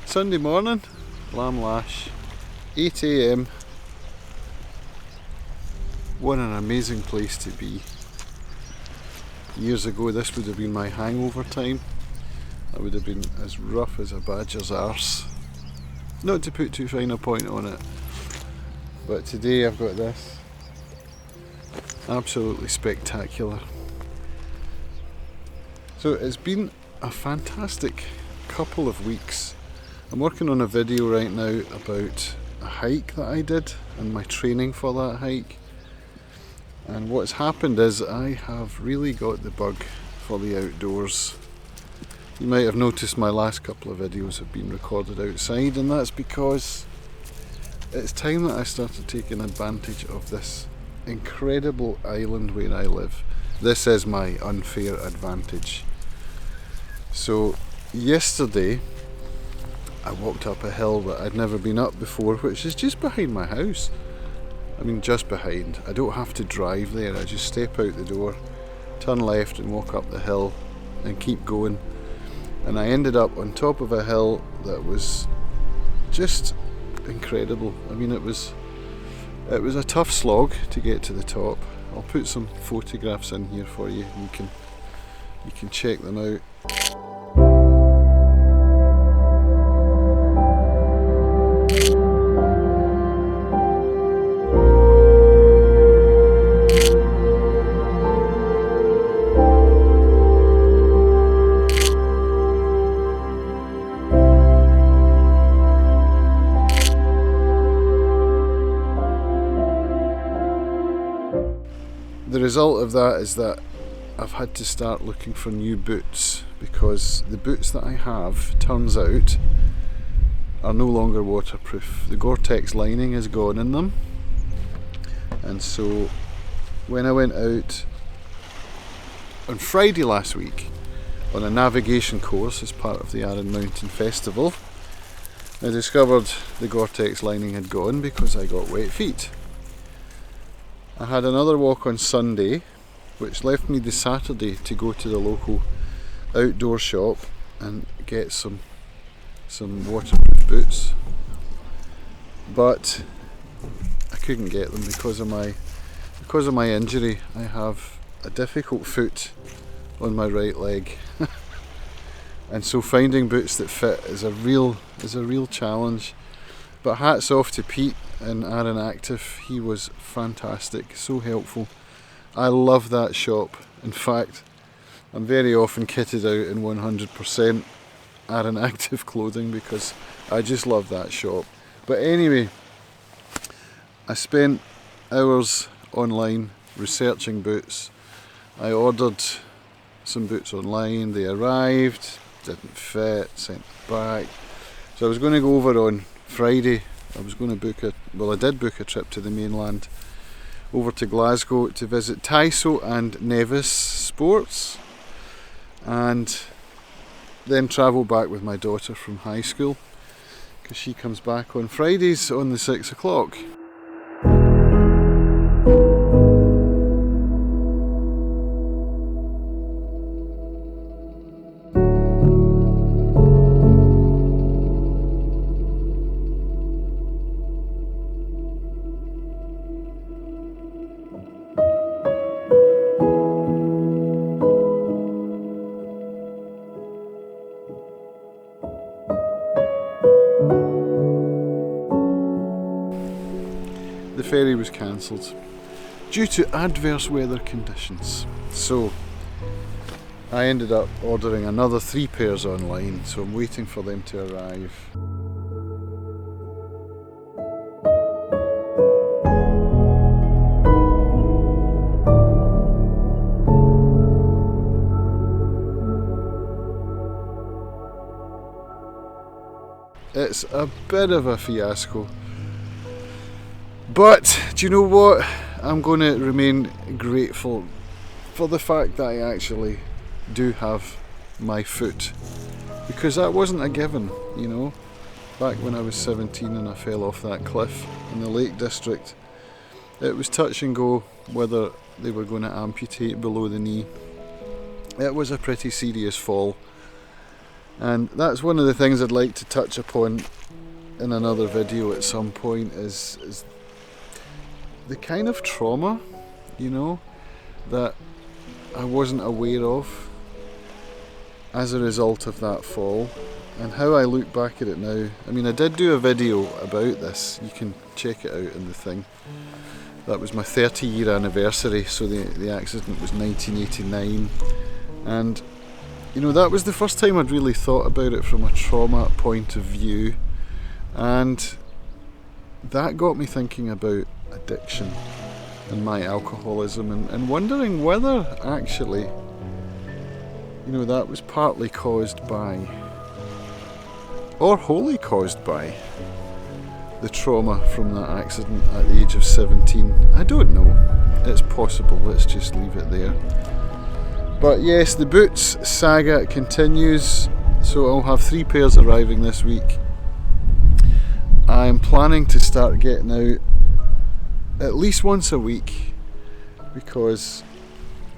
Sunday morning, Lamb Lash, 8 AM. What an amazing place to be. Years ago this would have been my hangover time. I would have been as rough as a badger's arse. Not to put too fine a point on it, but today I've got this. Absolutely spectacular. So it's been a fantastic couple of weeks. I'm working on a video right now about a hike that I did and my training for that hike. And what's happened is I have really got the bug for the outdoors. You might have noticed my last couple of videos have been recorded outside, and that's because it's time that I started taking advantage of this incredible island where I live. This is my unfair advantage. So yesterday I walked up a hill that I'd never been up before, which is just behind my house. I mean, just behind. I don't have to drive there. I just step out the door, turn left and walk up the hill and keep going. And I ended up on top of a hill that was just incredible. I mean, it was a tough slog to get to the top. I'll put some photographs in here for you. You can check them out. The result of that is that I've had to start looking for new boots, because the boots that I have, turns out, are no longer waterproof. The Gore-Tex lining is gone in them, and so when I went out on Friday last week on a navigation course as part of the Arran Mountain Festival, I discovered the Gore-Tex lining had gone because I got wet feet. I had another walk on Sunday, which left me the Saturday to go to the local outdoor shop and get some waterproof boots, but I couldn't get them because of my injury. I have a difficult foot on my right leg, and so finding boots that fit is a real challenge. But hats off to Pete in Arran Active. He was fantastic, so helpful. I love that shop. In fact, I'm very often kitted out in 100% Arran Active clothing because I just love that shop. But anyway, I spent hours online researching boots. I ordered some boots online, they arrived, didn't fit, sent back. So I was going to go over on Friday. I was going to I did book a trip to the mainland, over to Glasgow to visit Taiso and Nevis Sports, and then travel back with my daughter from high school, because she comes back on Fridays on the 6 o'clock. The ferry was cancelled due to adverse weather conditions, so I ended up ordering another 3 pairs online, so I'm waiting for them to arrive. It's a bit of a fiasco. But do you know what? I'm going to remain grateful for the fact that I actually do have my foot, because that wasn't a given, you know. Back when I was 17 and I fell off that cliff in the Lake District, it was touch and go whether they were going to amputate below the knee. It was a pretty serious fall, And that's one of the things I'd like to touch upon in another video at some point, is the kind of trauma, you know, that I wasn't aware of as a result of that fall, and how I look back at it now. I mean, I did do a video about this, you can check it out in the thing. That was my 30-year anniversary, so the accident was 1989, and you know, that was the first time I'd really thought about it from a trauma point of view, and that got me thinking about addiction and my alcoholism, and wondering whether actually, you know, that was partly caused by, or wholly caused by, the trauma from that accident at the age of 17. I don't know, it's possible, let's just leave it there. But yes, the boots saga continues, so I'll have 3 pairs arriving this week. I'm planning to start getting out at least once a week, because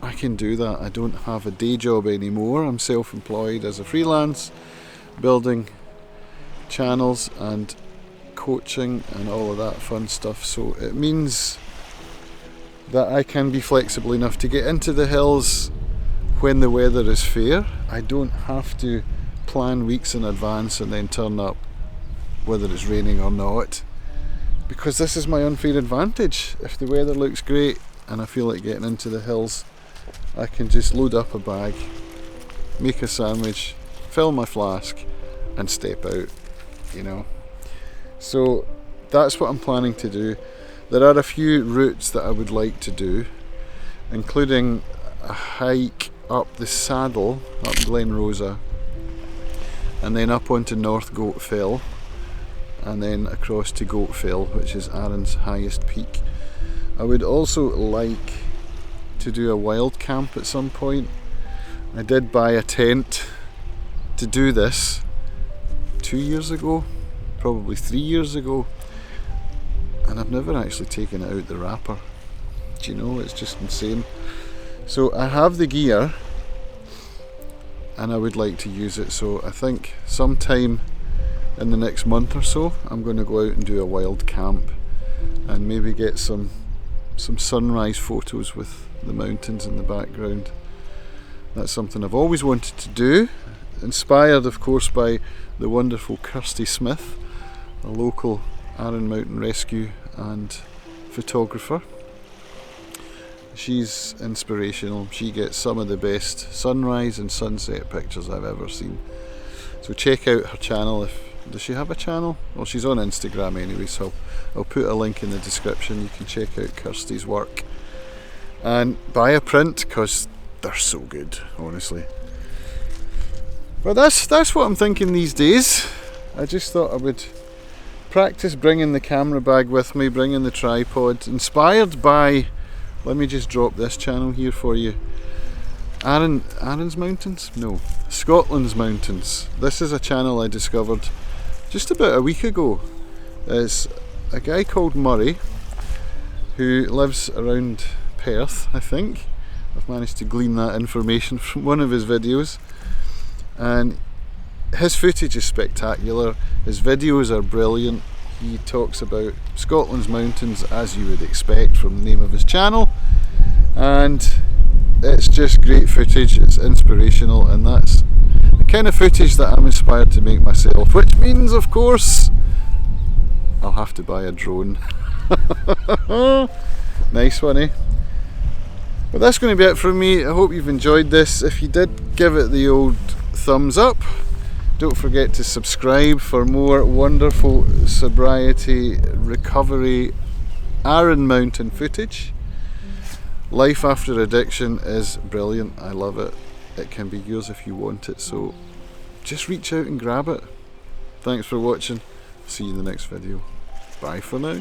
I can do that. I don't have a day job anymore. I'm self-employed as a freelance, building channels and coaching and all of that fun stuff, so it means that I can be flexible enough to get into the hills when the weather is fair. I don't have to plan weeks in advance and then turn up whether it's raining or not, because this is my unfair advantage. If the weather looks great and I feel like getting into the hills, I can just load up a bag, make a sandwich, fill my flask and step out, you know. So that's what I'm planning to do. There are a few routes that I would like to do, including a hike up the saddle, up Glen Rosa, and then up onto North Goat Fell, and then across to Goat Fell, which is Arran's highest peak. I would also like to do a wild camp at some point. I did buy a tent to do this 2 years ago, probably 3 years ago, and I've never actually taken it out the wrapper. Do you know, it's just insane. So I have the gear and I would like to use it, so I think sometime in the next month or so I'm going to go out and do a wild camp and maybe get some sunrise photos with the mountains in the background. That's something I've always wanted to do, inspired of course by the wonderful Kirsty Smith, a local Arran Mountain rescue and photographer. She's inspirational. She gets some of the best sunrise and sunset pictures I've ever seen. So check out her channel. Does she have a channel? Well, she's on Instagram anyway, so I'll put a link in the description. You can check out Kirsty's work and buy a print, because they're so good, honestly. But that's what I'm thinking these days. I just thought I would practice bringing the camera bag with me, bringing the tripod, inspired by, let me just drop this channel here for you. Arran's Mountains? No, Scotland's Mountains. This is a channel I discovered just about a week ago. It's a guy called Murray who lives around Perth, I think. I've managed to glean that information from one of his videos, and his footage is spectacular. His videos are brilliant. He talks about Scotland's mountains as you would expect from the name of his channel, and it's just great footage. It's inspirational, and that's the kind of footage that I'm inspired to make myself, which means of course I'll have to buy a drone. Nice one, eh? But that's going to be it from me. I hope you've enjoyed this. If you did, give it the old thumbs up. Don't forget to subscribe for more wonderful sobriety, recovery, Arran Mountain footage. Life after addiction is brilliant. I love it. It can be yours if you want it, so just reach out and grab it. Thanks for watching. See you in the next video. Bye for now.